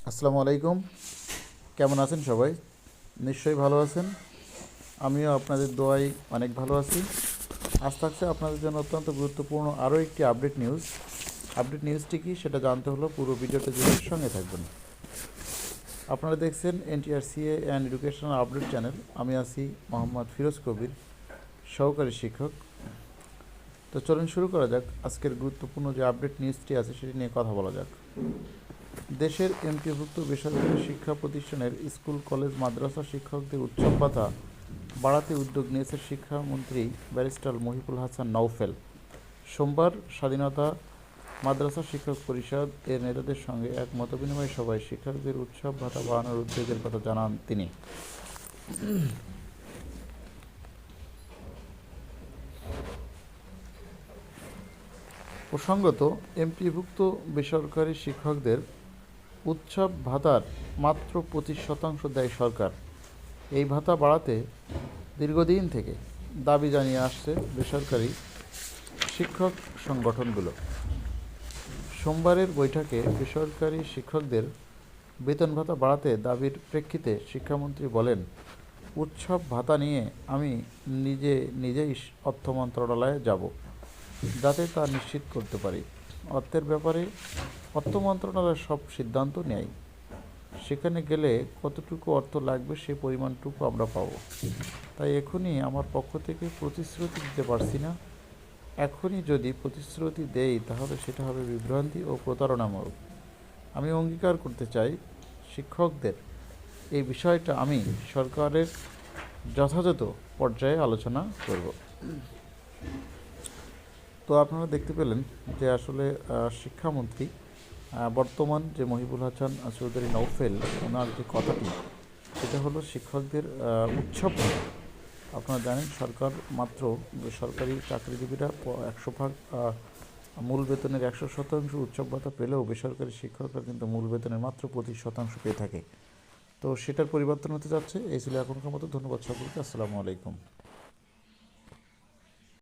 আসসালামু আলাইকুম। কেমন আছেন সবাই? নিশ্চয়ই ভালো আছেন। আমিও আপনাদের দোয়ায় অনেক ভালো আছি। আজ থাকছে আপনাদের জন্য অত্যন্ত গুরুত্বপূর্ণ আরও একটি আপডেট নিউজ। আপডেট নিউজটি কি সেটা জানতে হলো পুরো ভিডিওটা জুড়ে সঙ্গে থাকবেন। আপনারা দেখছেন NTRCA and educational update channel. আমি আছি মোহাম্মদ ফিরোজ কবির, সহকারী শিক্ষক। তো চলুন শুরু করা যাক। আজকের গুরুত্বপূর্ণ যে আপডেট নিউজটি আছে সেটি নিয়ে কথা বলা যাক। দেশের এমপিভুক্ত বেসরকারি শিক্ষা প্রতিষ্ঠানের স্কুল, কলেজ, মাদ্রাসা শিক্ষকদের উৎসব ভাতা বাড়াতে উদ্যোগ নিয়েছে শিক্ষামন্ত্রী ব্যারিস্টার মহিবুল হাসান নওফেল। সোমবার স্বাধীনতা মাদ্রাসা শিক্ষক পরিষদ এর নেতাদের সঙ্গে এক মতবিনিময় সভায় শিক্ষকদের উৎসব ভাতা বাড়ানোর উদ্যোগের কথা জানান তিনি। প্রসঙ্গত, এমপিভুক্ত বেসরকারি শিক্ষকদের উৎসব ভাতার মাত্র 25% দেয় সরকার। এই ভাতা বাড়াতে দীর্ঘদিন থেকে দাবি জানিয়ে আসছে বেসরকারি শিক্ষক সংগঠনগুলো। সোমবারের বৈঠকে বেসরকারি শিক্ষকদের বেতন ভাতা বাড়াতে দাবির প্রেক্ষিতে শিক্ষামন্ত্রী বলেন, উৎসব ভাতা নিয়ে আমি নিজেই অর্থ মন্ত্রণালয়ে যাব, যাতে তা নিশ্চিত করতে পারি। অর্থের ব্যাপারে অর্থ মন্ত্রণালয় সব সিদ্ধান্ত নেয়। সেখানে গেলে কতটুকু অর্থ লাগবে সে পরিমাণটুকু আমরা পাবো। তাই এখনই আমার পক্ষ থেকে প্রতিশ্রুতি দিতে পারছি না। এখনই যদি প্রতিশ্রুতি দেই তাহলে সেটা হবে বিভ্রান্তি ও প্রতারণামূলক। আমি অঙ্গীকার করতে চাই, শিক্ষকদের এই বিষয়টা আমি সরকারের যথাযথ পর্যায়ে আলোচনা করব। তো আপনারা দেখতে পেলেন যে আসলে শিক্ষামন্ত্রী বর্তমান যে মহিবুল হাসান চৌধুরী নওফেল, ওনার যে কথাটি সেটা হলো শিক্ষকদের উৎসব ভাতা। আপনারা জানেন সরকার মাত্র সরকারি চাকরিজীবীরা 100% মূল বেতনের 100% উৎসব ভাতা পেলেও বেসরকারি শিক্ষকরা কিন্তু মূল বেতনের মাত্র 25% পেয়ে থাকে। তো সেটার পরিবর্তন হতে যাচ্ছে। এই ছিল এখনকার মতো। ধন্যবাদ সকলকে। আসসালামু আলাইকুম।